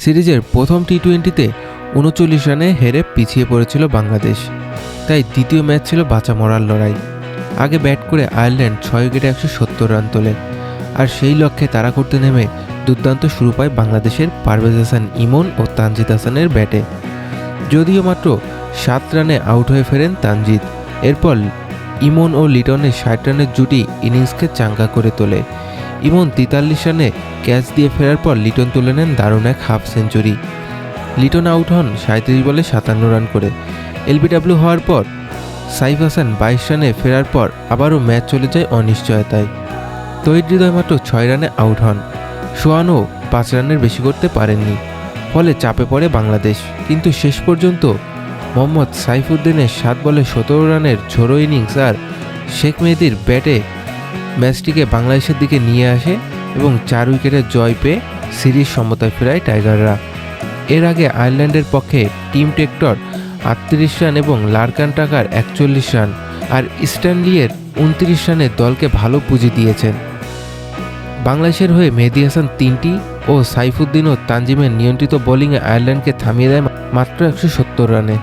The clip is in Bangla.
সিরিজের প্রথম টি-20তে ৩৯ রানে হেরে পিছিয়ে পড়েছিল বাংলাদেশ। তাই দ্বিতীয় ম্যাচ ছিল বাঁচা মরার লড়াই। আগে ব্যাট করে আয়ারল্যান্ড ৬ উইকেটে ১৭০ রান তোলে, আর সেই লক্ষ্যে তাড়া করতে নেমে দুর্দান্ত শুরু পায় বাংলাদেশের পারভেজ হাসান ইমন ও তানজিদ হাসানের ব্যাটে। যদিও মাত্র ৭ রানে আউট হয়ে ফেরেন তানজিদ। এরপর ইমন ও লিটনের ৬০ রানের জুটি ইনিংসকে চাঙ্গা করে তোলে। ইমন ৪৩ রানে ক্যাচ দিয়ে ফেরার পর লিটন তুলে নেন দারুণ এক হাফ সেঞ্চুরি। লিটন আউট হন ৩৭ বলে ৫৭ রান করে। এলবিডব্লিউ হওয়ার পর সাইফ হাসান ২২ রানে ফেরার পর আবারও ম্যাচ চলে যায় অনিশ্চয়তায়। তহিদ হৃদয় মাত্র ৬ রানে আউট হন। সোহানও ৫ রানের বেশি করতে পারেননি, ফলে চাপে পড়ে বাংলাদেশ। কিন্তু শেষ পর্যন্ত মোহাম্মদ সাইফুদ্দিনের ৭ বলে ১৭ রানের ঝোড়ো ইনিংস আর শেখ মেহেদীর ব্যাটে ম্যাচটিকে বাংলাদেশের দিকে নিয়ে আসে এবং ৪ উইকেটের জয় পেয়ে সিরিজ সমতায় ফেরায় টাইগাররা। এর আগে আয়ারল্যান্ডের পক্ষে টিম টেক্টর ৩৮ রান এবং লারকান টাকার ৪১ রান আর স্ট্যানলিয়ের ২৯ রানে দলকে ভালো পুঁজি দিয়েছেন। বাংলাদেশের হয়ে মেহেদী হাসান ৩টি ও সাইফুদ্দিন ও তানজিমের নিয়ন্ত্রিত বোলিংয়ে আয়ারল্যান্ডকে থামিয়ে দেয় মাত্র ১৭০ রানে।